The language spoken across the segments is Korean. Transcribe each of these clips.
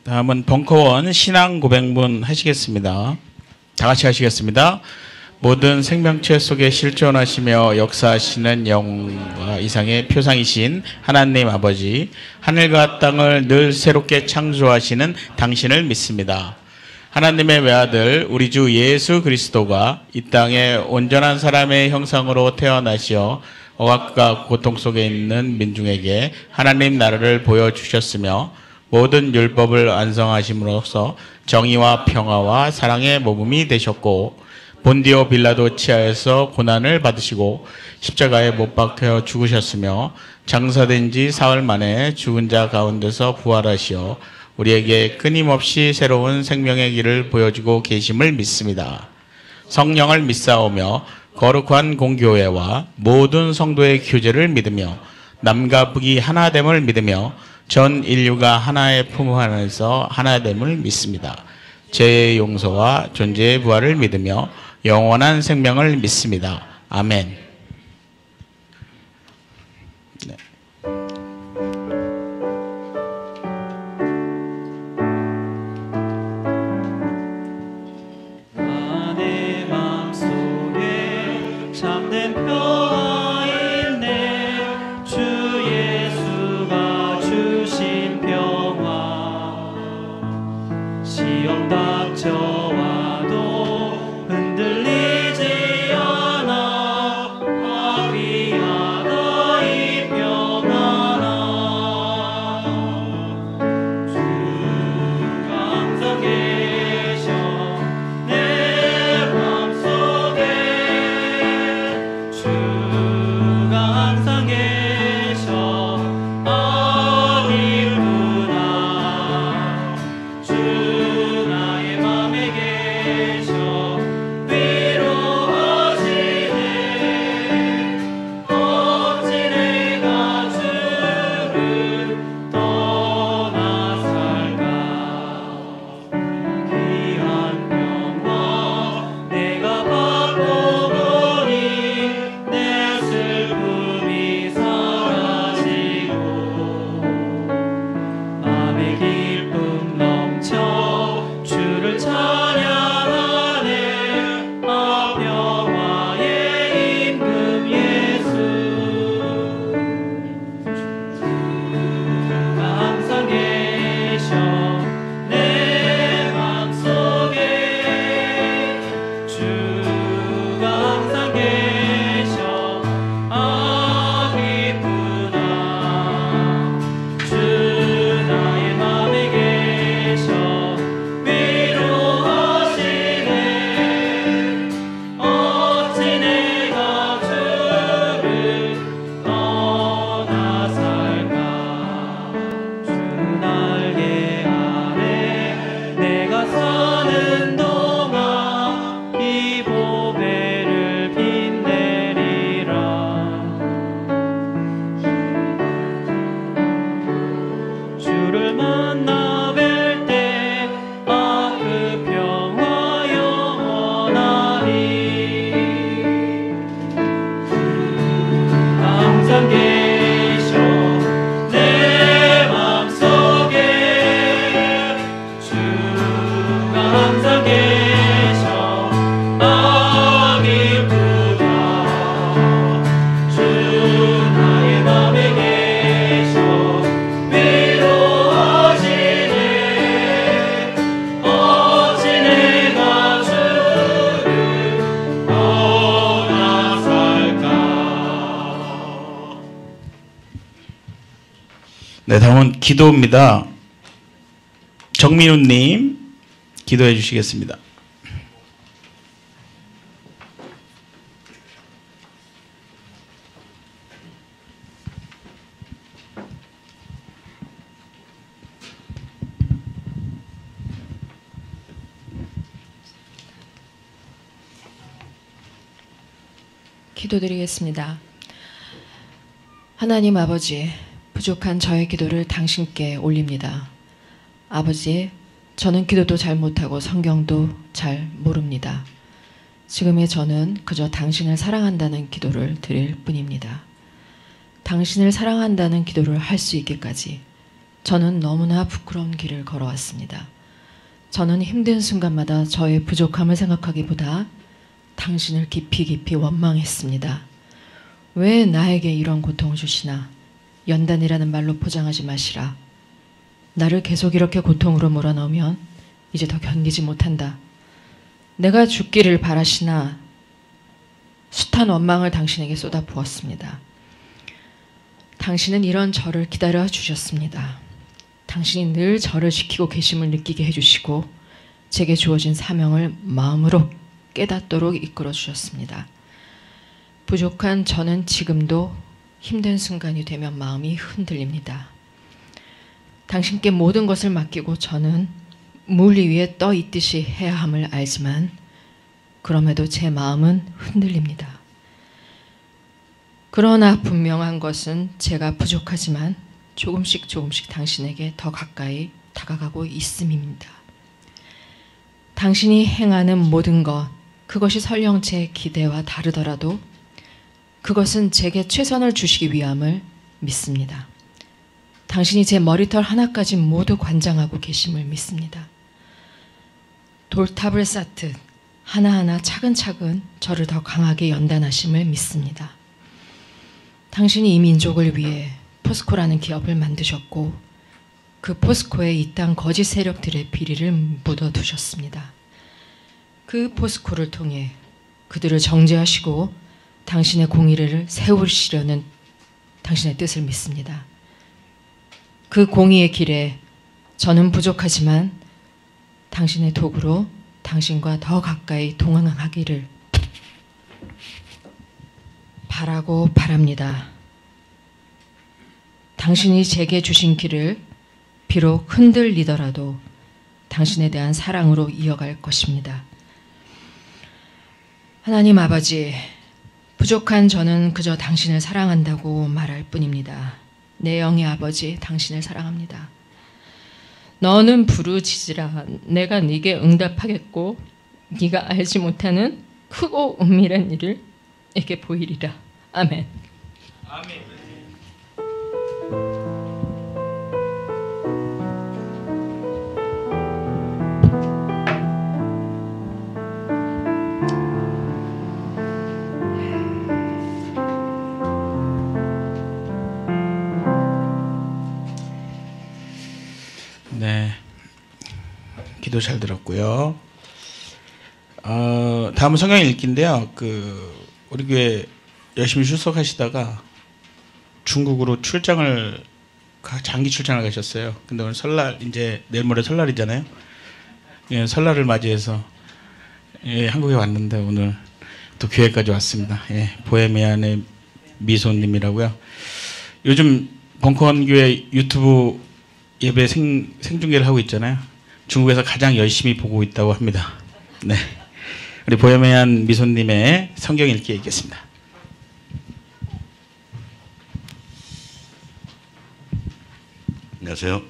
다음은 벙커원 신앙 고백문 하시겠습니다. 다 같이 하시겠습니다. 모든 생명체 속에 실존하시며 역사하시는 영과 이상의 표상이신 하나님 아버지, 하늘과 땅을 늘 새롭게 창조하시는 당신을 믿습니다. 하나님의 외아들 우리 주 예수 그리스도가 이 땅에 온전한 사람의 형상으로 태어나시어 억압과 고통 속에 있는 민중에게 하나님 나라를 보여주셨으며 모든 율법을 완성하심으로써 정의와 평화와 사랑의 모범이 되셨고, 본디오 빌라도 치하에서 고난을 받으시고 십자가에 못 박혀 죽으셨으며 장사된 지 사흘 만에 죽은 자 가운데서 부활하시어 우리에게 끊임없이 새로운 생명의 길을 보여주고 계심을 믿습니다. 성령을 믿사오며 거룩한 공교회와 모든 성도의 교제를 믿으며 남과 북이 하나됨을 믿으며 전 인류가 하나의 품 안에서 하나됨을 믿습니다. 죄의 용서와 존재의 부활을 믿으며 영원한 생명을 믿습니다. 아멘. 네. 내 맘속에 참된 평화 있네. 주 예수가 주신 평화. 시험 닥쳐와도 흔들리지 않아. 화귀하다 이 평안아. 주가 항상 계셔 내 맘속에. 주가 항상 계셔 어디구나. 주 나의 맘에 계셔 위로하시네. 어찌 내가 주를 떠나 살까. 귀한 평화 내가 받고 보니 내 슬픔이 사라지고 맘의 기쁨 넘쳐 주를 찬양하네. 아 평화의 임금 예수. 주가 항상 계셔 내 맘속에. 주가 항상 계셔 아 기쁘다. 주 나의 맘에 계셔 위로하시네. 어찌 내가 주를 떠나 살까. 주 날개 아래 내가 사는 동안 이 보배를 빛내리라. 주를 만나 뵐 때 아 그 평화 영원하리. 항상 계셔 내 맘속에. 주가 항상 계셔 아 기쁘다. 주 나의 맘에 계셔 위로하시네. 어찌 내가 주를 떠나 살까. 네, 다음은 기도입니다. 정민우님 기도해 주시겠습니다. 기도드리겠습니다. 하나님 아버지, 부족한 저의 기도를 당신께 올립니다. 아버지, 저는 기도도 잘 못하고 성경도 잘 모릅니다. 지금의 저는 그저 당신을 사랑한다는 기도를 드릴 뿐입니다. 당신을 사랑한다는 기도를 할 수 있기까지 저는 너무나 부끄러운 길을 걸어왔습니다. 저는 힘든 순간마다 저의 부족함을 생각하기보다 당신을 깊이 깊이 원망했습니다. 왜 나에게 이런 고통을 주시나? 연단이라는 말로 포장하지 마시라. 나를 계속 이렇게 고통으로 몰아넣으면 이제 더 견디지 못한다. 내가 죽기를 바라시나? 숱한 원망을 당신에게 쏟아부었습니다. 당신은 이런 저를 기다려 주셨습니다. 당신이 늘 저를 지키고 계심을 느끼게 해주시고 제게 주어진 사명을 마음으로 깨닫도록 이끌어 주셨습니다. 부족한 저는 지금도 힘든 순간이 되면 마음이 흔들립니다. 당신께 모든 것을 맡기고 저는 물 위에 떠 있듯이 해야 함을 알지만 그럼에도 제 마음은 흔들립니다. 그러나 분명한 것은 제가 부족하지만 조금씩 당신에게 더 가까이 다가가고 있음입니다. 당신이 행하는 모든 것, 그것이 설령 제 기대와 다르더라도 그것은 제게 최선을 주시기 위함을 믿습니다. 당신이 제 머리털 하나까지 모두 관장하고 계심을 믿습니다. 돌탑을 쌓듯 하나하나 차근차근 저를 더 강하게 연단하심을 믿습니다. 당신이 이 민족을 위해 포스코라는 기업을 만드셨고 그 포스코에 이 땅 거짓 세력들의 비리를 묻어두셨습니다. 그 포스코를 통해 그들을 정죄하시고 당신의 공의를 세우시려는 당신의 뜻을 믿습니다. 그 공의의 길에 저는 부족하지만 당신의 도구로 당신과 더 가까이 동행하기를 바라고 바랍니다. 당신이 제게 주신 길을 비록 흔들리더라도 당신에 대한 사랑으로 이어갈 것입니다. 하나님 아버지, 부족한 저는 그저 당신을 사랑한다고 말할 뿐입니다. 내 영의 아버지, 당신을 사랑합니다. 너는 부르짖으라. 내가 네게 응답하겠고 네가 알지 못하는 크고 은밀한 일을 내게 보이리라. 아멘. 아멘. 네, 기도 잘 들었고요. 다음은 성경 읽기인데요. 우리 교회 열심히 출석하시다가 중국으로 장기 출장을 가셨어요. 근데 오늘 설날, 이제 내일 모레 설날이잖아요. 예, 설날을 맞이해서 한국에 왔는데 오늘 또 교회까지 왔습니다. 예, 보헤미안의 미소님이라고요. 요즘 벙커원 교회 유튜브 예배 생중계를 하고 있잖아요. 중국에서 가장 열심히 보고 있다고 합니다. 네, 우리 보헤미안 미소님의 성경 읽기 읽겠습니다. 안녕하세요.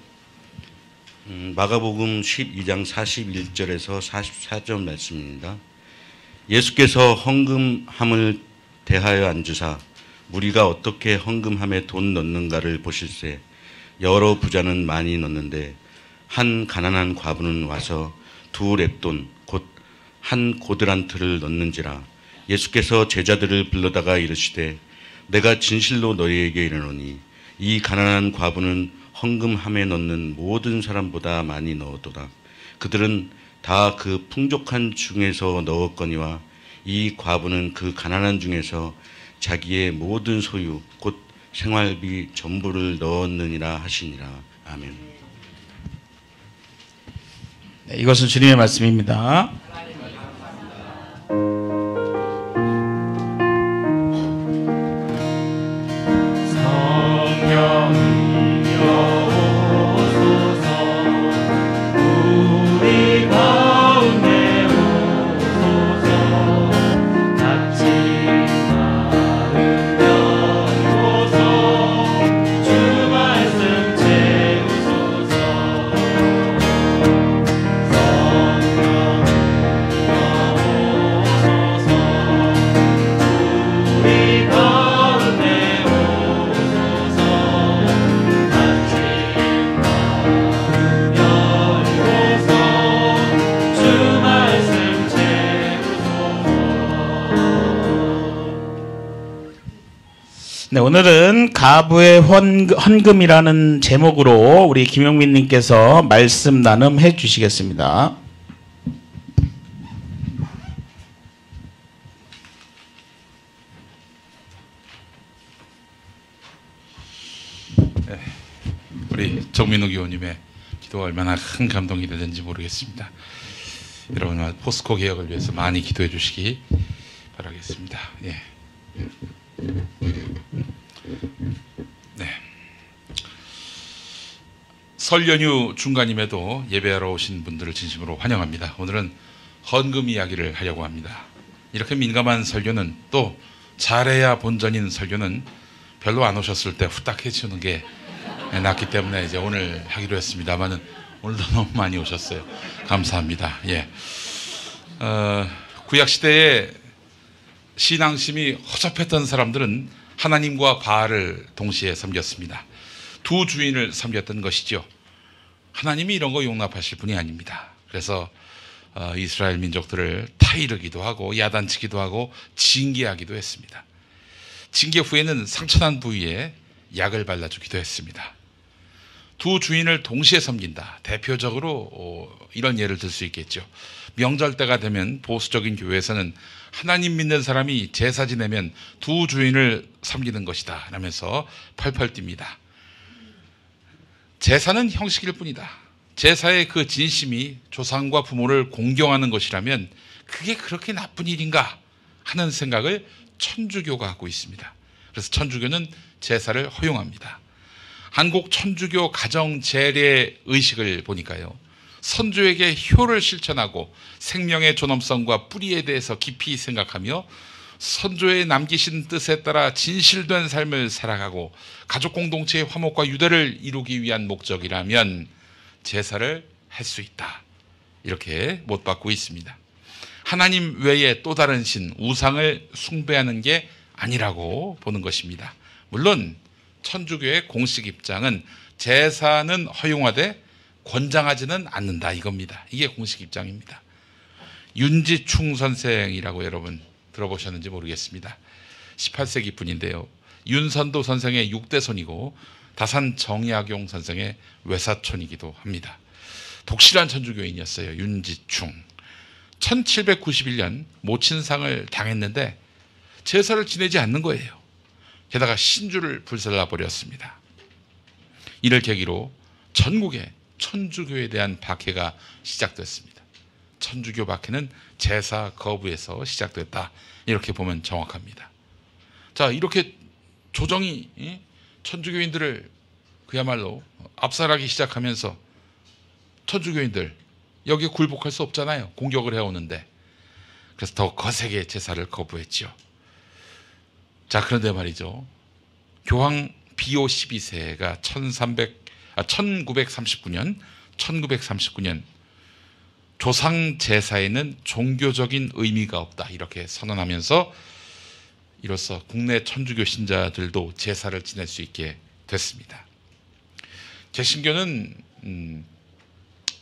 마가복음 12장 41절에서 44절 말씀입니다. 예수께서 헌금함을 대하여 앉으사 무리가 어떻게 헌금함에 돈 넣는가를 보실세. 여러 부자는 많이 넣는데 한 가난한 과부는 와서 2렙돈 곧 한 고드란트를 넣는지라. 예수께서 제자들을 불러다가 이르시되 내가 진실로 너희에게 이르노니 이 가난한 과부는 헌금함에 넣는 모든 사람보다 많이 넣었도다. 그들은 다 그 풍족한 중에서 넣었거니와 이 과부는 그 가난한 중에서 자기의 모든 소유 곧 생활비 전부를 넣었느니라 하시니라. 아멘. 네, 이것은 주님의 말씀입니다. 오늘은 가부의 헌금이라는 제목으로 우리 김용민님께서 말씀 나눔해 주시겠습니다. 우리 정민욱 의원님의 기도가 얼마나 큰 감동이 되는지 모르겠습니다. 여러분 포스코 개혁을 위해서 많이 기도해 주시기 바라겠습니다. 예. 네. 설 연휴 중간임에도 예배하러 오신 분들을 진심으로 환영합니다. 오늘은 헌금 이야기를 하려고 합니다. 이렇게 민감한 설교는 또 잘해야 본전인 설교는 별로 안 오셨을 때 후딱 해치우는 게 낫기 때문에 이제 오늘 하기로 했습니다만은 오늘도 너무 많이 오셨어요. 감사합니다. 예. 구약 시대에 신앙심이 허접했던 사람들은 하나님과 바알을 동시에 섬겼습니다. 두 주인을 섬겼던 것이죠. 하나님이 이런 거 용납하실 분이 아닙니다. 그래서 이스라엘 민족들을 타이르기도 하고 야단치기도 하고 징계하기도 했습니다. 징계 후에는 상처난 부위에 약을 발라주기도 했습니다. 두 주인을 동시에 섬긴다. 대표적으로 이런 예를 들 수 있겠죠. 명절 때가 되면 보수적인 교회에서는 하나님 믿는 사람이 제사 지내면 두 주인을 섬기는 것이다 라면서 펄펄 뜁니다. 제사는 형식일 뿐이다. 제사의 그 진심이 조상과 부모를 공경하는 것이라면 그게 그렇게 나쁜 일인가 하는 생각을 천주교가 하고 있습니다. 그래서 천주교는 제사를 허용합니다. 한국 천주교 가정 재래 의식을 보니까요, 선조에게 효를 실천하고 생명의 존엄성과 뿌리에 대해서 깊이 생각하며 선조의 남기신 뜻에 따라 진실된 삶을 살아가고 가족 공동체의 화목과 유대를 이루기 위한 목적이라면 제사를 할 수 있다, 이렇게 못 받고 있습니다. 하나님 외에 또 다른 신, 우상을 숭배하는 게 아니라고 보는 것입니다. 물론 천주교의 공식 입장은 제사는 허용하되 권장하지는 않는다, 이겁니다. 이게 공식 입장입니다. 윤지충 선생이라고 여러분 들어보셨는지 모르겠습니다. 18세기 분인데요. 윤선도 선생의 6대 손이고 다산 정약용 선생의 외사촌이기도 합니다. 독실한 천주교인이었어요. 윤지충. 1791년 모친상을 당했는데 제사를 지내지 않는 거예요. 게다가 신주를 불살라 버렸습니다. 이를 계기로 전국에 천주교에 대한 박해가 시작됐습니다. 천주교 박해는 제사 거부에서 시작됐다, 이렇게 보면 정확합니다. 자, 이렇게 조정이 천주교인들을 그야말로 압살하기 시작하면서 천주교인들 여기에 굴복할 수 없잖아요. 공격을 해오는데. 그래서 더 거세게 제사를 거부했죠. 자, 그런데 말이죠, 교황 비오 12세가 1939년 조상 제사에는 종교적인 의미가 없다, 이렇게 선언하면서 이로써 국내 천주교 신자들도 제사를 지낼 수 있게 됐습니다. 개신교는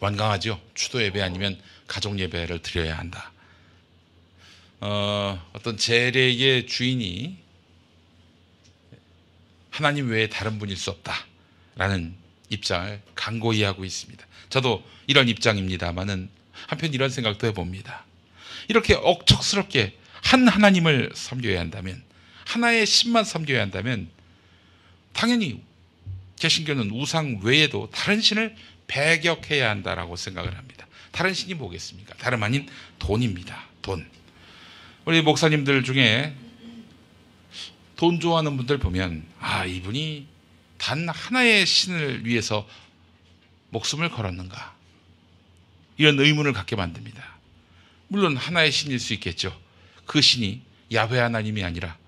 완강하죠. 추도 예배 아니면 가족 예배를 드려야 한다. 어떤 재래의 주인이 하나님 외에 다른 분일 수 없다라는 입장을 강고히 하고 있습니다. 저도 이런 입장입니다만은 한편 이런 생각도 해봅니다. 이렇게 억척스럽게 한 하나님을 섬겨야 한다면, 하나의 신만 섬겨야 한다면 당연히 개신교는 우상 외에도 다른 신을 배격해야 한다라고 생각을 합니다. 다른 신이 뭐겠습니까? 다름 아닌 돈입니다. 돈. 우리 목사님들 중에 돈 좋아하는 분들 보면, 아, 이분이 단 하나의 신을 위해서 목숨을 걸었는가, 이런 의문을 갖게 만듭니다. 물론 하나의 신일 수 있겠죠. 그 신이 야훼 하나님이 아니라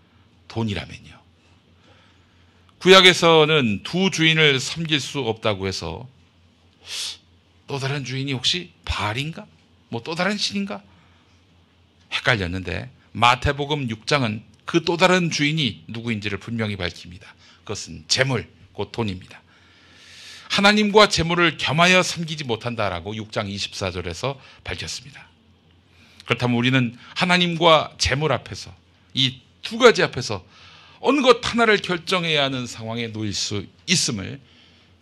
돈이라면요. 구약에서는 두 주인을 섬길 수 없다고 해서 또 다른 주인이 혹시 바알인가? 뭐 또 다른 신인가? 헷갈렸는데 마태복음 6장은 그 또 다른 주인이 누구인지를 분명히 밝힙니다. 그것은 재물, 곧 돈입니다. 하나님과 재물을 겸하여 섬기지 못한다라고 6장 24절에서 밝혔습니다. 그렇다면 우리는 하나님과 재물 앞에서, 이 두 가지 앞에서 어느 것 하나를 결정해야 하는 상황에 놓일 수 있음을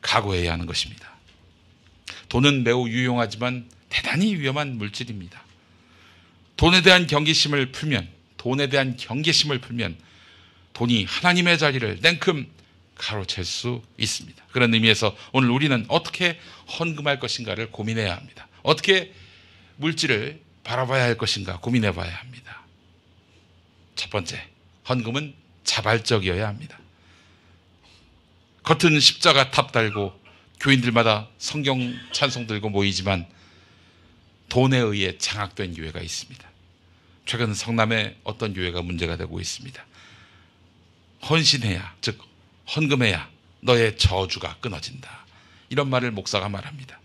각오해야 하는 것입니다. 돈은 매우 유용하지만 대단히 위험한 물질입니다. 돈에 대한 경계심을 풀면 돈이 하나님의 자리를 냉큼 가로챌 수 있습니다. 그런 의미에서 오늘 우리는 어떻게 헌금할 것인가를 고민해야 합니다. 어떻게 물질을 바라봐야 할 것인가 고민해 봐야 합니다. 첫 번째, 헌금은 자발적이어야 합니다. 겉은 십자가 탑 달고 교인들마다 성경 찬송 들고 모이지만 돈에 의해 장악된 교회가 있습니다. 최근 성남에 어떤 교회가 문제가 되고 있습니다. 헌신해야, 즉 헌금해야 너의 저주가 끊어진다. 이런 말을 목사가 말합니다.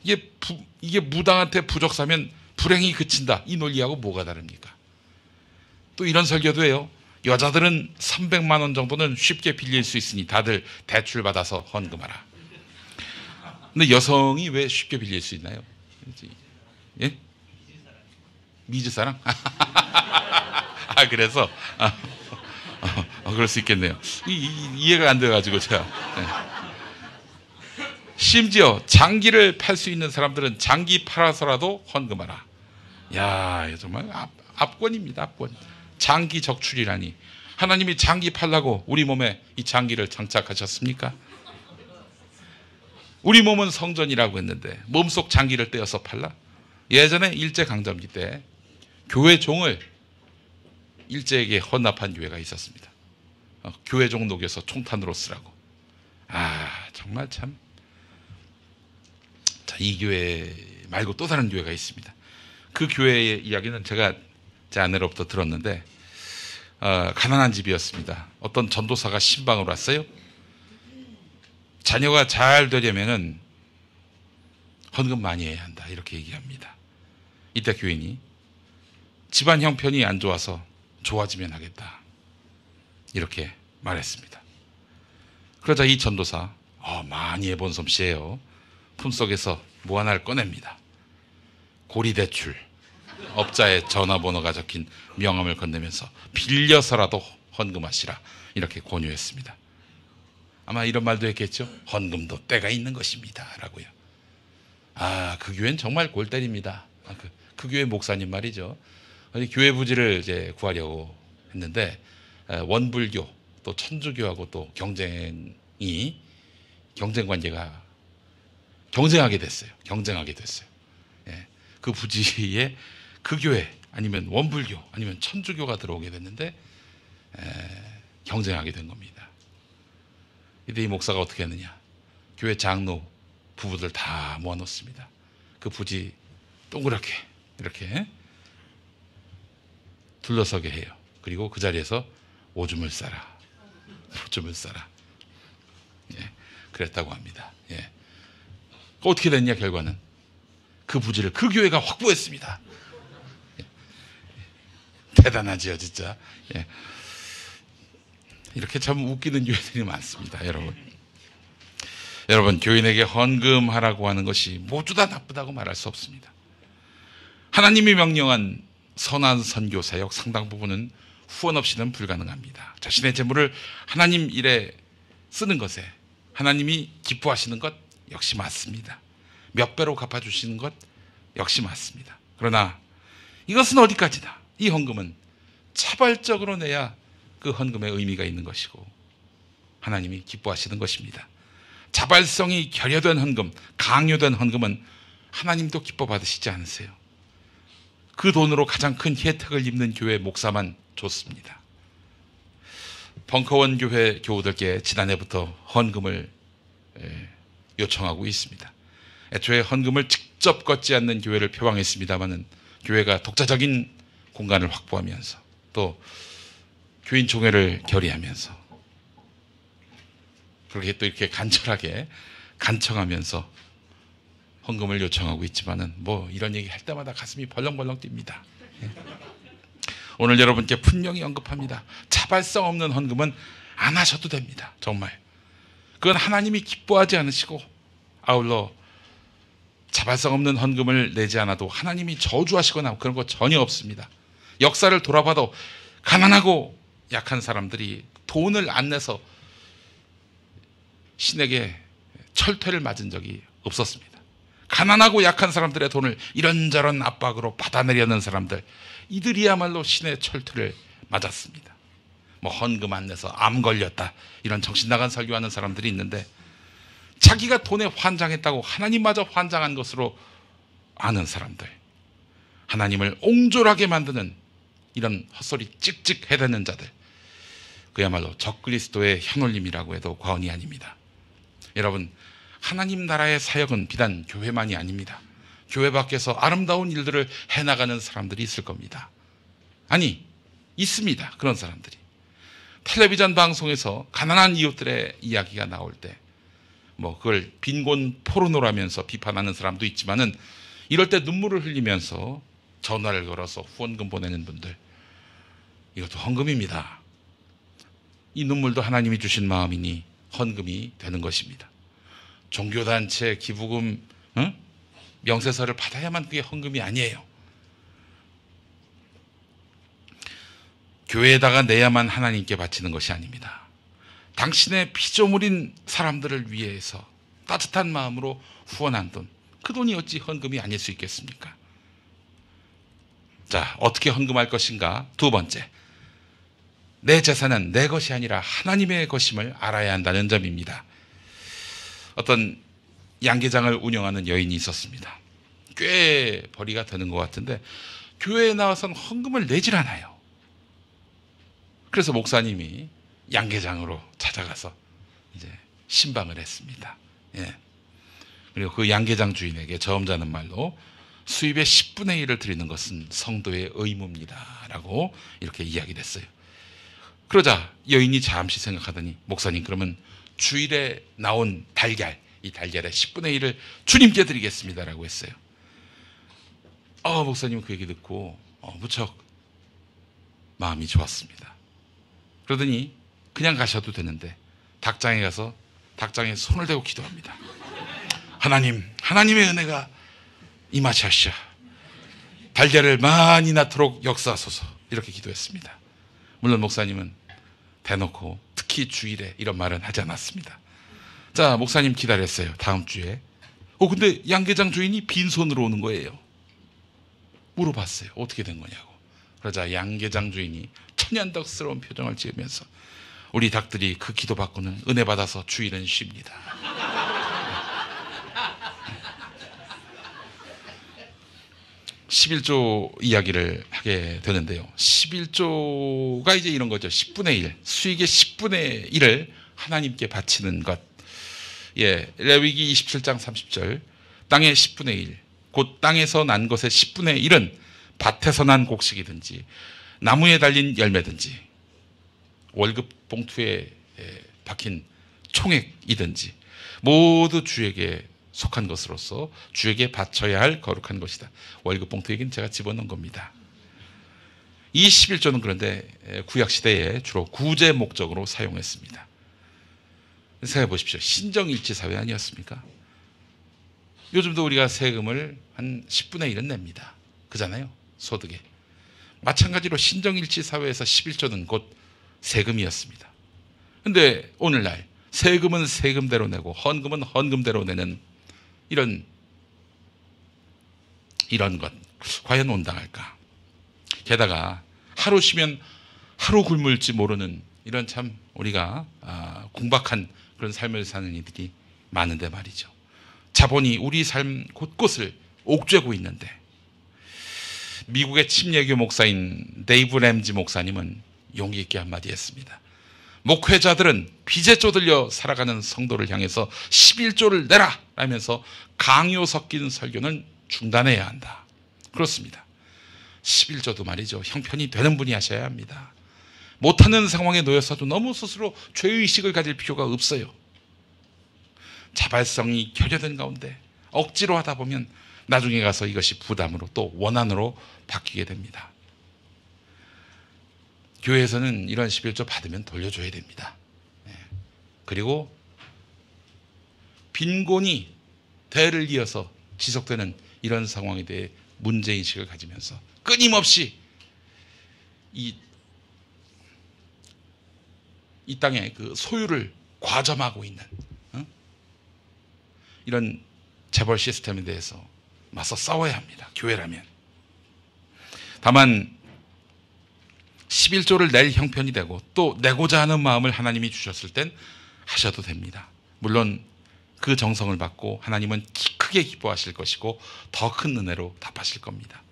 이게 무당한테 부적 사면 불행이 그친다. 이 논리하고 뭐가 다릅니까? 또 이런 설교도 해요. 여자들은 300만 원 정도는 쉽게 빌릴 수 있으니 다들 대출 받아서 헌금하라. 근데 여성이 왜 쉽게 빌릴 수 있나요? 예? 미즈사랑? 그래서 그럴 수 있겠네요. 이해가 안 돼가지고 제가. 심지어 장기를 팔 수 있는 사람들은 장기 팔아서라도 헌금하라. 야, 정말 압권입니다. 압권. 장기 적출이라니. 하나님이 장기 팔라고 우리 몸에 이 장기를 장착하셨습니까? 우리 몸은 성전이라고 했는데 몸속 장기를 떼어서 팔라? 예전에 일제강점기 때 교회 종을 일제에게 헌납한 교회가 있었습니다. 교회 종 녹여서 총탄으로 쓰라고. 정말 참. 자, 이 교회 말고 또 다른 교회가 있습니다. 그 교회의 이야기는 제가 제 아내로부터 들었는데 가난한 집이었습니다. 어떤 전도사가 신방을 왔어요. 자녀가 잘 되려면은 헌금 많이 해야 한다. 이렇게 얘기합니다. 이때 교인이 집안 형편이 안 좋아서 좋아지면 하겠다. 이렇게 말했습니다. 그러자 이 전도사, 많이 해본 솜씨예요. 품속에서 뭐 하나를 꺼냅니다. 고리대출, 업자의 전화번호가 적힌 명함을 건네면서 빌려서라도 헌금하시라. 이렇게 권유했습니다. 아마 이런 말도 했겠죠. 헌금도 때가 있는 것입니다. 라고요. 그 교회는 정말 골 때립니다. 그 교회 목사님 말이죠. 교회 부지를 이제 구하려고 했는데 원불교 또 천주교하고 또 경쟁 관계가 경쟁하게 됐어요. 예, 그 부지에 그 교회 아니면 원불교 아니면 천주교가 들어오게 됐는데 경쟁하게 된 겁니다. 이때 이 목사가 어떻게 했느냐? 교회 장로 부부들 다 모아놓습니다. 그 부지 동그랗게 이렇게 둘러서게 해요. 그리고 그 자리에서 오줌을 싸라. 예, 그랬다고 합니다. 예. 어떻게 됐냐 결과는 그 부지를 그 교회가 확보했습니다. 예. 대단하지요 진짜. 예. 이렇게 참 웃기는 교회들이 많습니다. 여러분 교인에게 헌금하라고 하는 것이 모두 다 나쁘다고 말할 수 없습니다. 하나님이 명령한 선한 선교 사역 상당 부분은 후원 없이는 불가능합니다. 자신의 재물을 하나님 일에 쓰는 것에 하나님이 기뻐하시는 것 역시 맞습니다. 몇 배로 갚아주시는 것 역시 맞습니다. 그러나 이것은 어디까지나 이 헌금은 자발적으로 내야 그 헌금의 의미가 있는 것이고 하나님이 기뻐하시는 것입니다. 자발성이 결여된 헌금, 강요된 헌금은 하나님도 기뻐 받으시지 않으세요. 그 돈으로 가장 큰 혜택을 입는 교회 목사만 좋습니다. 벙커원 교회 교우들께 지난해부터 헌금을 요청하고 있습니다. 애초에 헌금을 직접 걷지 않는 교회를 표방했습니다마는 교회가 독자적인 공간을 확보하면서 또 교인 총회를 결의하면서 그렇게 또 이렇게 간절하게 간청하면서 헌금을 요청하고 있지만은 뭐 이런 얘기 할 때마다 가슴이 벌렁벌렁 뜁니다. 오늘 여러분께 분명히 언급합니다. 자발성 없는 헌금은 안 하셔도 됩니다. 정말. 그건 하나님이 기뻐하지 않으시고 아울러 자발성 없는 헌금을 내지 않아도 하나님이 저주하시거나 그런 거 전혀 없습니다. 역사를 돌아봐도 가난하고 약한 사람들이 돈을 안 내서 신에게 철퇴를 맞은 적이 없었습니다. 가난하고 약한 사람들의 돈을 이런저런 압박으로 받아내려는 사람들, 이들이야말로 신의 철퇴를 맞았습니다. 뭐 헌금 안 내서 암 걸렸다, 이런 정신나간 설교하는 사람들이 있는데, 자기가 돈에 환장했다고 하나님마저 환장한 것으로 아는 사람들, 하나님을 옹졸하게 만드는 이런 헛소리 찍찍 해대는 자들, 그야말로 적그리스도의 현올림이라고 해도 과언이 아닙니다. 여러분, 하나님 나라의 사역은 비단 교회만이 아닙니다. 교회 밖에서 아름다운 일들을 해나가는 사람들이 있을 겁니다. 아니, 있습니다. 그런 사람들이. 텔레비전 방송에서 가난한 이웃들의 이야기가 나올 때 뭐 그걸 빈곤 포르노라면서 비판하는 사람도 있지만은, 이럴 때 눈물을 흘리면서 전화를 걸어서 후원금 보내는 분들, 이것도 헌금입니다. 이 눈물도 하나님이 주신 마음이니 헌금이 되는 것입니다. 종교단체 기부금, 명세서를 받아야만 그게 헌금이 아니에요. 교회에다가 내야만 하나님께 바치는 것이 아닙니다. 당신의 피조물인 사람들을 위해서 따뜻한 마음으로 후원한 돈, 그 돈이 어찌 헌금이 아닐 수 있겠습니까? 자, 어떻게 헌금할 것인가? 두 번째, 내 재산은 내 것이 아니라 하나님의 것임을 알아야 한다는 점입니다. 어떤 양계장을 운영하는 여인이 있었습니다. 꽤 벌이가 되는 것 같은데 교회에 나와서는 헌금을 내질 않아요. 그래서 목사님이 양계장으로 찾아가서 이제 신방을 했습니다. 예. 그리고 그 양계장 주인에게 저 혼자는 말로 수입의 10분의 1을 드리는 것은 성도의 의무입니다 라고 이렇게 이야기를 했어요. 그러자 여인이 잠시 생각하더니, 목사님, 그러면 주일에 나온 달걀, 이 달걀의 10분의 1을 주님께 드리겠습니다 라고 했어요. 목사님은 그 얘기 듣고 무척 마음이 좋았습니다. 그러더니 그냥 가셔도 되는데 닭장에 가서 닭장에 손을 대고 기도합니다. 하나님, 하나님의 은혜가 임하시옵시오. 달걀을 많이 낳도록 역사하소서, 이렇게 기도했습니다. 물론 목사님은 대놓고 특히 주일에 이런 말은 하지 않았습니다. 자, 목사님 기다렸어요. 다음 주에. 근데 양계장 주인이 빈손으로 오는 거예요. 물어봤어요. 어떻게 된 거냐고. 그러자 양계장 주인이 천연덕스러운 표정을 지으면서, 우리 닭들이 그 기도 받고는 은혜 받아서 주일은 쉽니다. 11조 이야기를 하게 되는데요. 11조가 이제 이런 거죠. 10분의 1, 수익의 10분의 1을 하나님께 바치는 것. 예, 레위기 27장 30절, 땅의 10분의 1, 곧 땅에서 난 것의 10분의 1은 밭에서 난 곡식이든지 나무에 달린 열매든지 월급 봉투에 박힌 총액이든지 모두 주에게 속한 것으로서 주에게 바쳐야 할 거룩한 것이다. 월급 봉투 얘기는 제가 집어넣은 겁니다. 이 11조는 그런데 구약시대에 주로 구제 목적으로 사용했습니다. 생각해 보십시오. 신정일치사회 아니었습니까? 요즘도 우리가 세금을 한 10분의 1은 냅니다. 그잖아요, 소득에. 마찬가지로 신정일치사회에서 11조는 곧 세금이었습니다. 근데 오늘날 세금은 세금대로 내고 헌금은 헌금대로 내는 이런 것, 과연 온당할까? 게다가 하루 쉬면 하루 굶을지 모르는 이런 참 우리가 궁박한 그런 삶을 사는 이들이 많은데 말이죠. 자본이 우리 삶 곳곳을 옥죄고 있는데, 미국의 침례교 목사인 데이브 램지 목사님은 용기 있게 한마디 했습니다. 목회자들은 빚에 쪼들려 살아가는 성도를 향해서 11조를 내라 라면서 강요 섞인 설교는 중단해야 한다. 그렇습니다. 11조도 말이죠, 형편이 되는 분이 하셔야 합니다. 못하는 상황에 놓여서도 너무 스스로 죄의식을 가질 필요가 없어요. 자발성이 결여된 가운데 억지로 하다 보면 나중에 가서 이것이 부담으로 또 원한으로 바뀌게 됩니다. 교회에서는 이런 11조 받으면 돌려줘야 됩니다. 그리고 빈곤이 대를 이어서 지속되는 이런 상황에 대해 문제인식을 가지면서 끊임없이 이 이 땅의 그 소유를 과점하고 있는 이런 재벌 시스템에 대해서 맞서 싸워야 합니다. 교회라면. 다만 11조를 낼 형편이 되고 또 내고자 하는 마음을 하나님이 주셨을 땐 하셔도 됩니다. 물론 그 정성을 받고 하나님은 크게 기뻐하실 것이고 더 큰 은혜로 답하실 겁니다.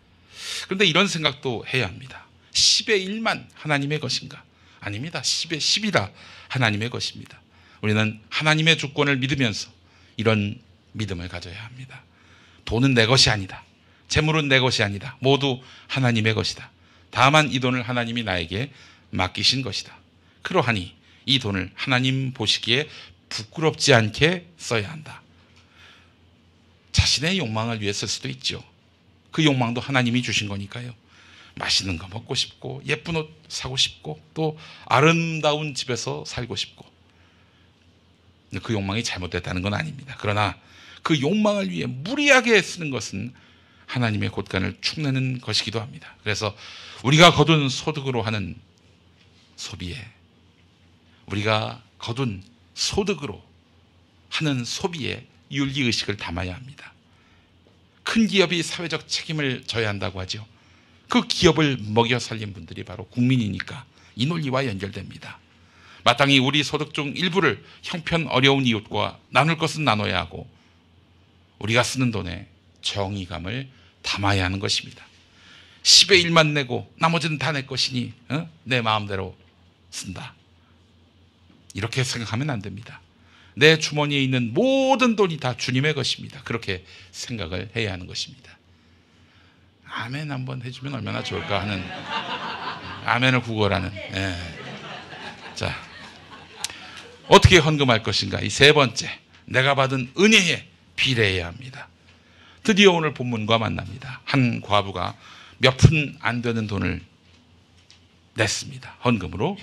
그런데 이런 생각도 해야 합니다. 10의 1만 하나님의 것인가? 아닙니다. 10의 10이라 하나님의 것입니다. 우리는 하나님의 주권을 믿으면서 이런 믿음을 가져야 합니다. 돈은 내 것이 아니다. 재물은 내 것이 아니다. 모두 하나님의 것이다. 다만 이 돈을 하나님이 나에게 맡기신 것이다. 그러하니 이 돈을 하나님 보시기에 부끄럽지 않게 써야 한다. 자신의 욕망을 위해 쓸 수도 있죠. 그 욕망도 하나님이 주신 거니까요. 맛있는 거 먹고 싶고 예쁜 옷 사고 싶고 또 아름다운 집에서 살고 싶고, 그 욕망이 잘못됐다는 건 아닙니다. 그러나 그 욕망을 위해 무리하게 쓰는 것은 하나님의 곳간을 축내는 것이기도 합니다. 그래서 우리가 거둔 소득으로 하는 소비에, 우리가 거둔 소득으로 하는 소비에 윤리의식을 담아야 합니다. 큰 기업이 사회적 책임을 져야 한다고 하죠. 그 기업을 먹여 살린 분들이 바로 국민이니까 이 논리와 연결됩니다. 마땅히 우리 소득 중 일부를 형편 어려운 이웃과 나눌 것은 나눠야 하고 우리가 쓰는 돈에 정의감을 담아야 하는 것입니다. 10의 1만 내고 나머지는 다 내 것이니 내 마음대로 쓴다. 이렇게 생각하면 안 됩니다. 내 주머니에 있는 모든 돈이 다 주님의 것입니다. 그렇게 생각을 해야 하는 것입니다. 아멘 한번 해주면 얼마나 좋을까 하는, 아멘을 구걸하는. 자, 어떻게 헌금할 것인가? 이 세 번째, 내가 받은 은혜에 비례해야 합니다. 드디어 오늘 본문과 만납니다. 한 과부가 몇 푼 안 되는 돈을 냈습니다. 헌금으로.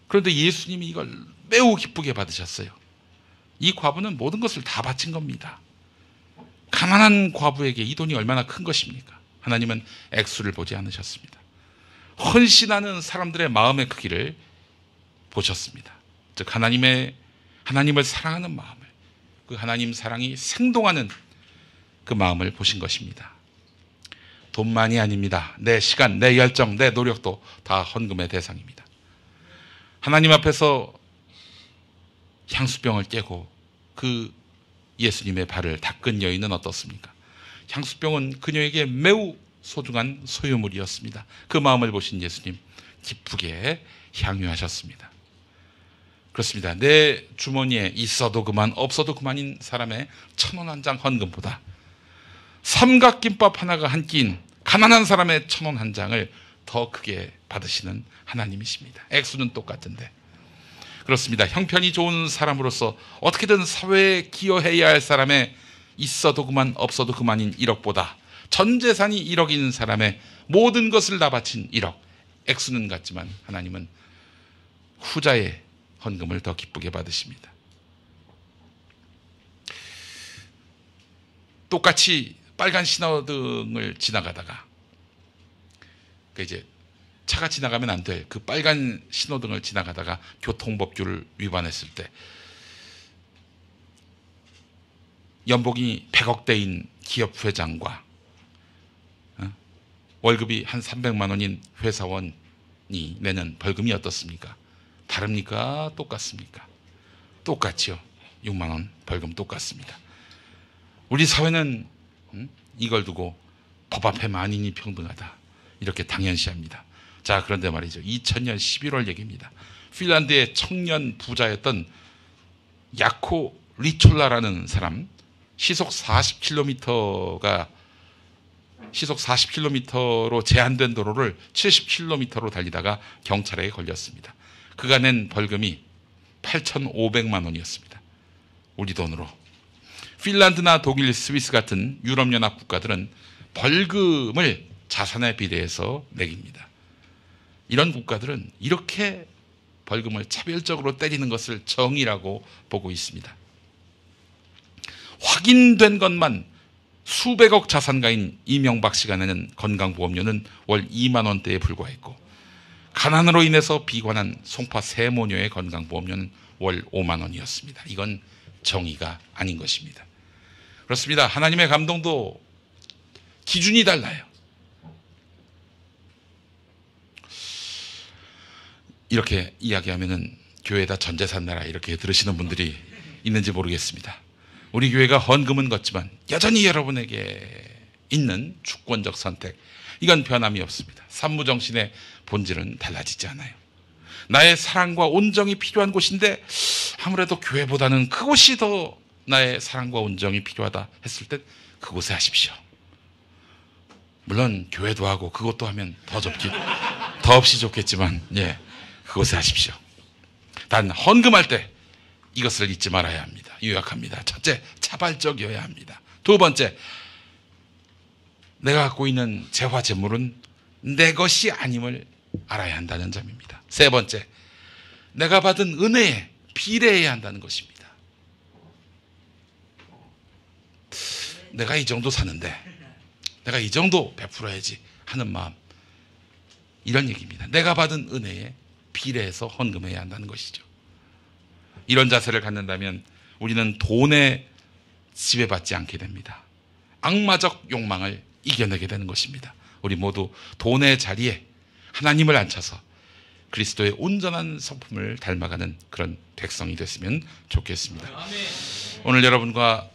그런데 예수님이 이걸 매우 기쁘게 받으셨어요. 이 과부는 모든 것을 다 바친 겁니다. 가난한 과부에게 이 돈이 얼마나 큰 것입니까? 하나님은 액수를 보지 않으셨습니다. 헌신하는 사람들의 마음의 크기를 보셨습니다. 즉 하나님을 사랑하는 마음을, 그 하나님 사랑이 생동하는 그 마음을 보신 것입니다. 돈만이 아닙니다. 내 시간, 내 열정, 내 노력도 다 헌금의 대상입니다. 하나님 앞에서 향수병을 깨고 그 예수님의 발을 닦은 여인은 어떻습니까? 향수병은 그녀에게 매우 소중한 소유물이었습니다. 그 마음을 보신 예수님 기쁘게 향유하셨습니다. 그렇습니다. 내 주머니에 있어도 그만 없어도 그만인 사람의 1,000원 한 장 헌금보다 삼각김밥 하나가 한 끼인 가난한 사람의 1,000원 한 장을 더 크게 받으시는 하나님이십니다. 액수는 똑같은데. 그렇습니다. 형편이 좋은 사람으로서 어떻게든 사회에 기여해야 할 사람의 있어도 그만 없어도 그만인 1억보다 전 재산이 1억인 사람의 모든 것을 다 바친 1억, 액수는 같지만 하나님은 후자의 헌금을 더 기쁘게 받으십니다. 똑같이 빨간 신호등을 지나가다가 이제 차가 지나가면 안 될 그 빨간 신호등을 지나가다가 교통법규를 위반했을 때 연봉이 100억대인 기업 회장과 월급이 한 300만 원인 회사원이 내는 벌금이 어떻습니까? 다릅니까? 똑같습니까? 똑같죠. 6만 원 벌금 똑같습니다. 우리 사회는 이걸 두고 법 앞에 만인이 평등하다 이렇게 당연시합니다. 자, 그런데 말이죠. 2000년 11월 얘기입니다. 핀란드의 청년 부자였던 야코 리촐라라는 사람, 시속 40km로 제한된 도로를 70km로 달리다가 경찰에 걸렸습니다. 그가 낸 벌금이 8,500만 원이었습니다. 우리 돈으로. 핀란드나 독일, 스위스 같은 유럽연합 국가들은 벌금을 자산에 비례해서 매깁니다. 이런 국가들은 이렇게 벌금을 차별적으로 때리는 것을 정의라고 보고 있습니다. 확인된 것만 수백억 자산가인 이명박 씨가 내는 건강보험료는 월 2만 원대에 불과했고, 가난으로 인해서 비관한 송파 세 모녀의 건강보험료는 월 5만 원이었습니다. 이건 정의가 아닌 것입니다. 그렇습니다. 하나님의 감동도 기준이 달라요. 이렇게 이야기하면은 교회에다 전재산 내라 이렇게 들으시는 분들이 있는지 모르겠습니다. 우리 교회가 헌금은 걷지만 여전히 여러분에게 있는 주권적 선택, 이건 변함이 없습니다. 산무정신의 본질은 달라지지 않아요. 나의 사랑과 온정이 필요한 곳인데 아무래도 교회보다는 그곳이 더 나의 사랑과 온정이 필요하다 했을 때 그곳에 하십시오. 물론 교회도 하고 그것도 하면 더없이 좋겠지만 그곳에 하십시오. 단 헌금할 때 이것을 잊지 말아야 합니다. 요약합니다. 첫째, 자발적이어야 합니다. 두 번째, 내가 갖고 있는 재화 재물은 내 것이 아님을 알아야 한다는 점입니다. 세 번째, 내가 받은 은혜에 비례해야 한다는 것입니다. 내가 이 정도 사는데 내가 이 정도 베풀어야지 하는 마음, 이런 얘기입니다. 내가 받은 은혜에 비례해서 헌금해야 한다는 것이죠. 이런 자세를 갖는다면 우리는 돈에 지배받지 않게 됩니다. 악마적 욕망을 이겨내게 되는 것입니다. 우리 모두 돈의 자리에 하나님을 앉혀서 그리스도의 온전한 성품을 닮아가는 그런 백성이 됐으면 좋겠습니다. 오늘 여러분과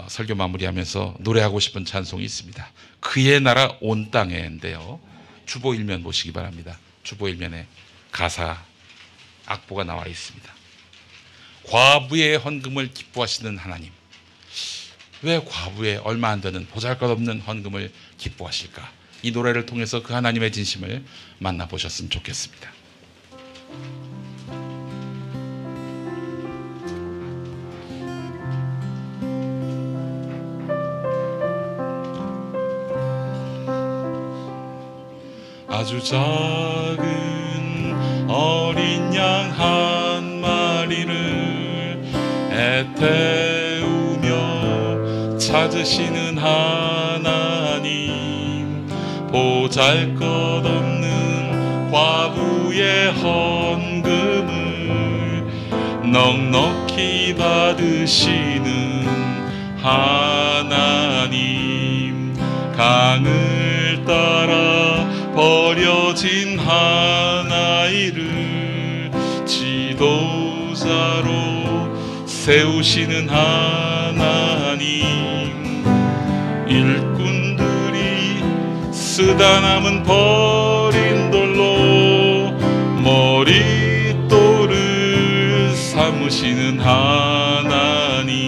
설교 마무리하면서 노래하고 싶은 찬송이 있습니다. 그의 나라 온 땅에인데요. 주보 1면 보시기 바랍니다. 주보 1면에 가사 악보가 나와 있습니다. 과부의 헌금을 기뻐하시는 하나님, 왜 과부의 얼마 안 되는 보잘것없는 헌금을 기뻐하실까? 이 노래를 통해서 그 하나님의 진심을 만나보셨으면 좋겠습니다. 아주 작은 어린 양 한 마리를 애태우며 찾으시는 하나님, 보잘것없는 과부의 헌금을 넉넉히 받으시는 하나님, 강을 따라 버려진 한 아이를 지도자로 세우시는 하나님, 일꾼들이 쓰다 남은 버린 돌로 머릿돌을 삼으시는 하나님,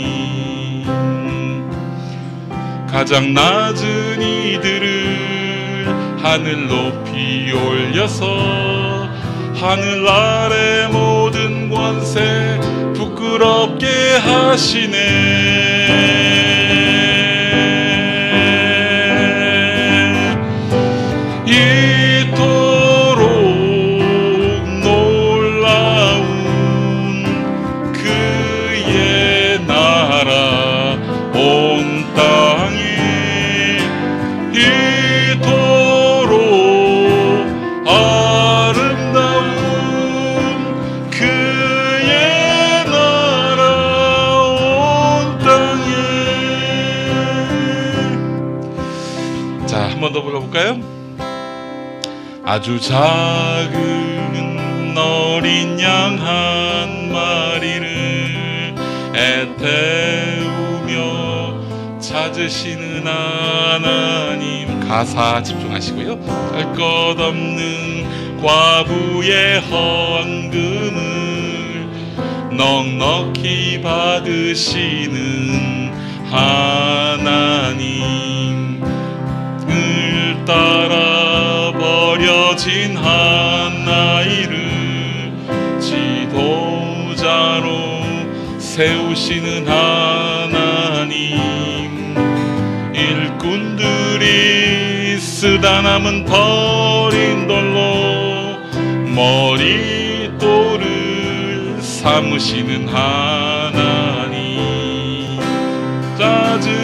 가장 낮은 이들을 하늘 높이 올려서 하늘 아래 모든 권세 부끄럽게 하시네. 이토록 놀라운 그의 나라 온 땅에 더 불러볼까요? 아주 작은 어린 양 한 마리를 애태우며 찾으시는 하나님, 가사 집중하시고요. 할 것 없는 과부의 헌금을 넉넉히 받으시는 하나님, 따라 버려진 한 아이를 지도자로 세우시는 하나님, 일꾼들이 쓰다 남은 버린 돌로 머릿돌을 삼으시는 하나님, 짜증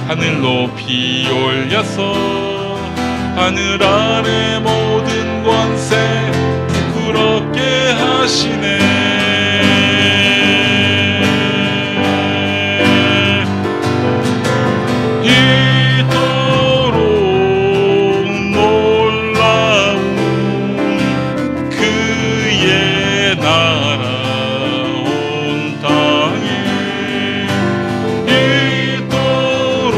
하늘 높이 올려서 하늘 아래 모든 권세 부끄럽게 하시네. 이토록 놀라운 그의 나라 온 땅에 이토록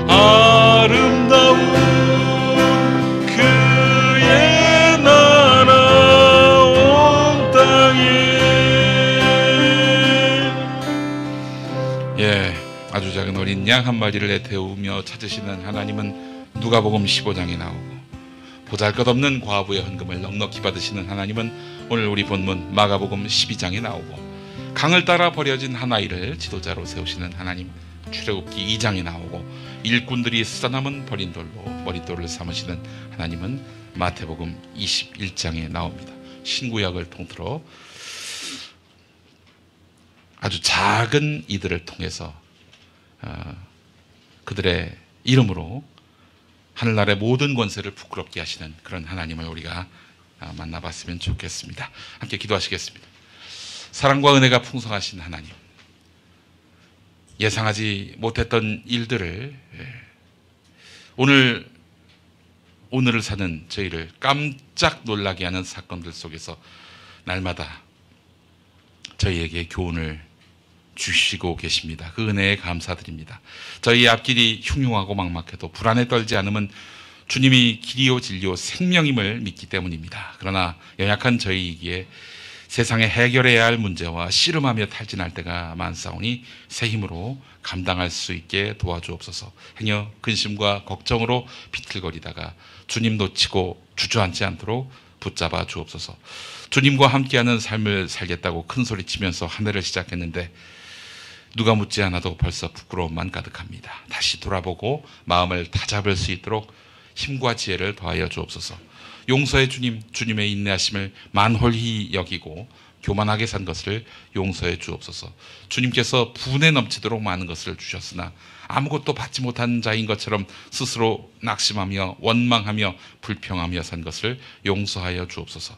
아름다운 그의 나라 온 땅에. 예, 아주 작은 어린 양 한 마리를 애태우며 찾으시는 하나님은 누가복음 15장에 나오고, 보잘것없는 과부의 헌금을 넉넉히 받으시는 하나님은 오늘 우리 본문 마가복음 12장에 나오고, 강을 따라 버려진 한 아이를 지도자로 세우시는 하나님 출애굽기 2장에 나오고, 일꾼들이 쓰다남은 버린 돌로 머릿돌을 삼으시는 하나님은 마태복음 21장에 나옵니다. 신구약을 통틀어 아주 작은 이들을 통해서 그들의 이름으로 하늘나라의 모든 권세를 부끄럽게 하시는 그런 하나님을 우리가 만나봤으면 좋겠습니다. 함께 기도하시겠습니다. 사랑과 은혜가 풍성하신 하나님, 예상하지 못했던 일들을, 오늘을 사는 저희를 깜짝 놀라게 하는 사건들 속에서 날마다 저희에게 교훈을 주시고 계십니다. 그 은혜에 감사드립니다. 저희 앞길이 흉흉하고 막막해도 불안에 떨지 않으면 주님이 길이요 진리요 생명임을 믿기 때문입니다. 그러나 연약한 저희이기에 세상에 해결해야 할 문제와 씨름하며 탈진할 때가 많사오니 새 힘으로 감당할 수 있게 도와주옵소서. 행여 근심과 걱정으로 비틀거리다가 주님 놓치고 주저앉지 않도록 붙잡아 주옵소서. 주님과 함께하는 삶을 살겠다고 큰소리치면서 한 해를 시작했는데 누가 묻지 않아도 벌써 부끄러움만 가득합니다. 다시 돌아보고 마음을 다잡을 수 있도록 힘과 지혜를 더하여 주옵소서. 용서의 주님, 주님의 인내하심을 만홀히 여기고 교만하게 산 것을 용서해 주옵소서. 주님께서 분에 넘치도록 많은 것을 주셨으나 아무것도 받지 못한 자인 것처럼 스스로 낙심하며 원망하며 불평하며 산 것을 용서하여 주옵소서.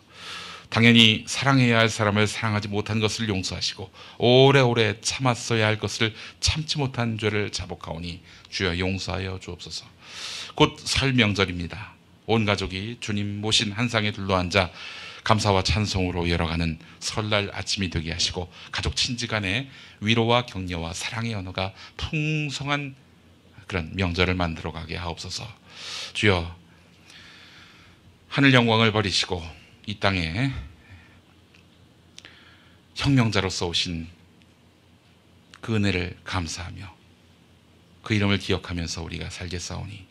당연히 사랑해야 할 사람을 사랑하지 못한 것을 용서하시고 오래오래 참았어야 할 것을 참지 못한 죄를 자복하오니 주여 용서하여 주옵소서. 곧 설 명절입니다. 온 가족이 주님 모신 한상에 둘러앉아 감사와 찬송으로 열어가는 설날 아침이 되게 하시고 가족 친지 간의 위로와 격려와 사랑의 언어가 풍성한 그런 명절을 만들어가게 하옵소서. 주여 하늘 영광을 버리시고 이 땅에 혁명자로서 오신 그 은혜를 감사하며 그 이름을 기억하면서 우리가 살겠사오니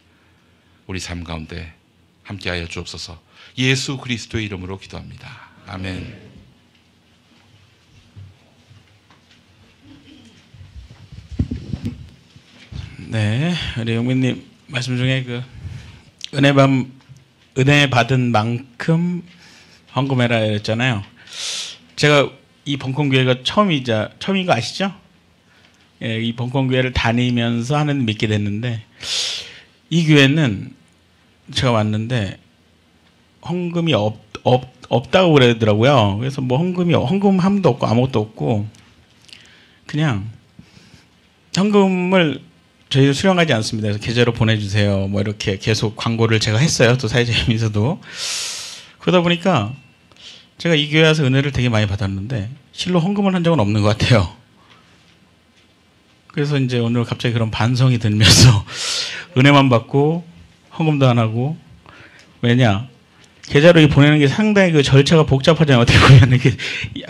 우리 삶 가운데 함께하여 주옵소서. 예수 그리스도의 이름으로 기도합니다. 아멘. 네, 우리 영민님 말씀 중에 그 은혜 받은 만큼 헌금해라 했잖아요. 제가 이 벙컨교회가 처음인 거 아시죠? 예, 이 벙컨교회를 다니면서 하는 믿게 됐는데 이 교회는 제가 왔는데 헌금이 없다고 그러더라고요. 그래서 뭐 헌금함도 없고 아무것도 없고 그냥 헌금을 저희도 수령하지 않습니다. 그래서 계좌로 보내주세요. 뭐 이렇게 계속 광고를 제가 했어요. 또 사회자님에서도. 그러다 보니까 제가 이 교회 와서 은혜를 되게 많이 받았는데 실로 헌금을 한 적은 없는 것 같아요. 그래서 이제 오늘 갑자기 그런 반성이 들면서 은혜만 받고 헌금도 안 하고, 왜냐 계좌로 보내는 게 상당히 그 절차가 복잡하잖아요. 어떻게 보면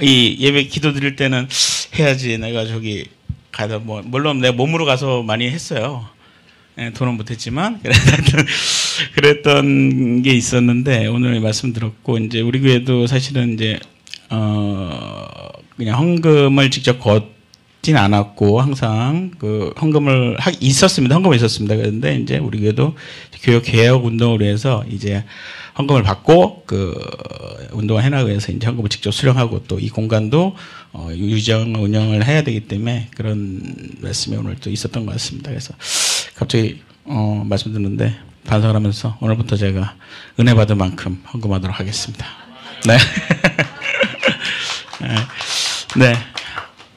이 예배 기도 드릴 때는 해야지 내가 저기 가다 뭐 물론 내가 몸으로 가서 많이 했어요. 예, 돈은 못했지만 그랬던 게 있었는데 오늘 말씀 들었고 이제 우리 교회도 사실은 이제 그냥 헌금을 직접 걷진 않았고 항상 그 헌금을 있었습니다. 헌금이 있었습니다. 그런데 이제 우리 교회도 교육 개혁 운동을 위해서 이제 헌금을 받고 그 운동을 해나가기 위해서 이제 헌금을 직접 수령하고 또 이 공간도 유정 운영을 해야 되기 때문에 그런 말씀이 오늘 또 있었던 것 같습니다. 그래서 갑자기 말씀드렸는데 반성을 하면서 오늘부터 제가 은혜 받은 만큼 헌금하도록 하겠습니다. 네. 네.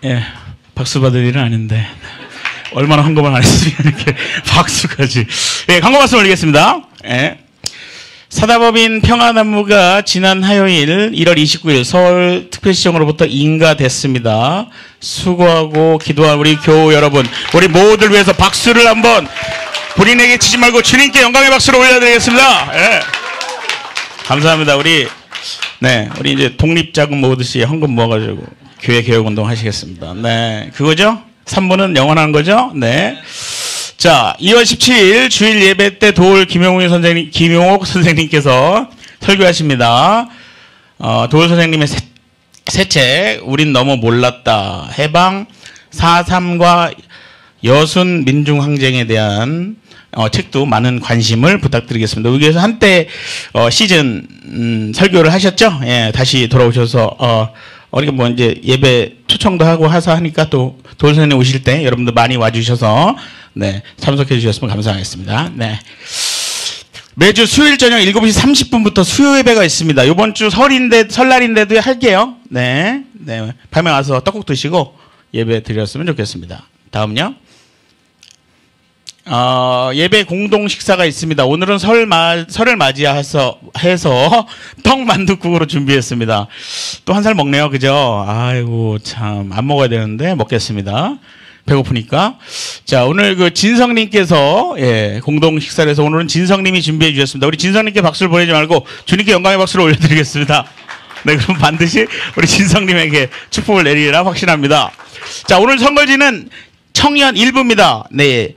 예. 박수 받을 일은 아닌데 얼마나 헌금을 안 했으면 이렇게 박수까지. 예, 광고 말씀 올리겠습니다. 예. 사다법인 평화나무가 지난 화요일 1월 29일 서울 특별시청으로부터 인가됐습니다. 수고하고 기도한 우리 교우 여러분, 우리 모두를 위해서 박수를 한번 본인에게 치지 말고 주님께 영광의 박수를 올려드리겠습니다. 예. 감사합니다. 우리 이제 독립자금 모으듯이 헌금 모아가지고 교회 개혁운동 하시겠습니다. 네. 그거죠? 3부는 영원한 거죠? 네. 자, 2월 17일 주일 예배 때 김용옥 선생님께서 설교하십니다. 도울 선생님의 새 책, 우린 너무 몰랐다. 해방 4.3과 여순 민중항쟁에 대한 책도 많은 관심을 부탁드리겠습니다. 여기에서 한때 시즌 설교를 하셨죠? 예, 다시 돌아오셔서 우리가 뭐 이제 예배 초청도 하고 하니까 또 도울 선생님 오실 때 여러분들 많이 와주셔서 네, 참석해 주셨으면 감사하겠습니다. 네. 매주 수요일 저녁 7시 30분부터 수요 예배가 있습니다. 이번 주 설날인데도 할게요. 네. 네. 밤에 와서 떡국 드시고 예배 드렸으면 좋겠습니다. 다음요. 예배 공동 식사가 있습니다. 오늘은 설을 맞이해서 떡만둣국으로 준비했습니다. 또 한 살 먹네요. 그죠? 아이고, 참, 안 먹어야 되는데 먹겠습니다. 배고프니까. 자, 오늘 그 진성님께서, 예, 공동 식사를 해서 오늘은 진성님이 준비해 주셨습니다. 우리 진성님께 박수를 보내지 말고 주님께 영광의 박수를 올려드리겠습니다. 네, 그럼 반드시 우리 진성님에게 축복을 내리리라 확신합니다. 자, 오늘 선거지는 청년 일부입니다. 네.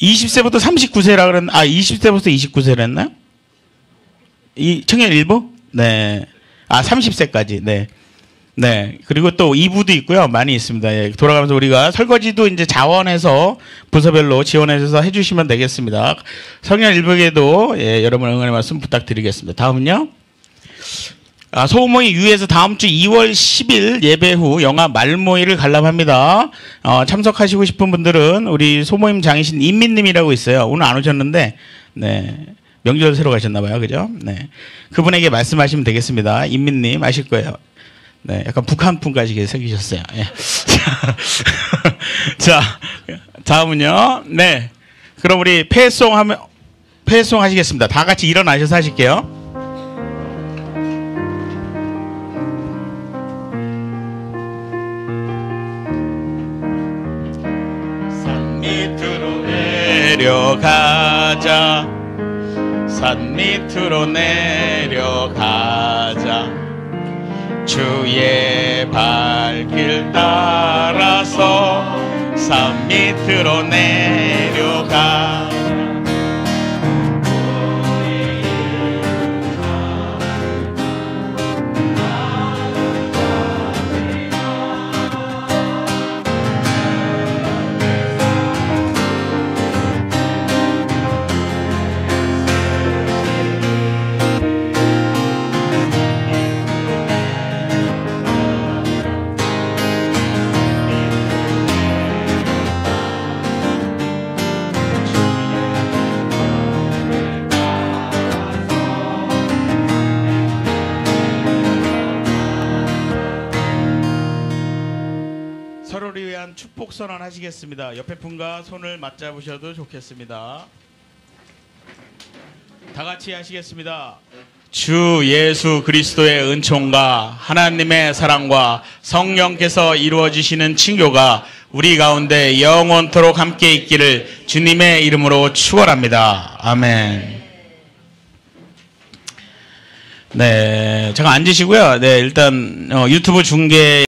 20세부터 39세라 그랬나? 20세부터 29세라 했나요? 이 청년 일부? 네. 30세까지. 네. 네. 그리고 또 2부도 있고요. 많이 있습니다. 예. 돌아가면서 우리가 설거지도 이제 자원해서 부서별로 지원해서 해주시면 되겠습니다. 청년 일부에도 예, 여러분 응원의 말씀 부탁드리겠습니다. 다음은요. 소모이 유에서 다음 주 2월 10일 예배 후 영화 말모이를 관람합니다. 참석하시고 싶은 분들은 우리 소모임 장이신 인민님이라고 있어요. 오늘 안 오셨는데, 네. 명절 새로 가셨나봐요. 그죠? 네. 그분에게 말씀하시면 되겠습니다. 인민님 아실 거예요. 네. 약간 북한풍까지 생기셨어요. 예. 자, 다음은요. 네. 그럼 우리 폐송 하시겠습니다. 다 같이 일어나셔서 하실게요. 내려가자 산 밑으로 내려가자 주의 발길 따라서 산 밑으로 내려가자 서로를 위한 축복 선언 하시겠습니다. 옆에 분과 손을 맞잡으셔도 좋겠습니다. 다 같이 하시겠습니다. 주 예수 그리스도의 은총과 하나님의 사랑과 성령께서 이루어지시는 친교가 우리 가운데 영원토록 함께 있기를 주님의 이름으로 축원합니다. 아멘. 네, 잠깐 앉으시고요. 네, 일단 유튜브 중계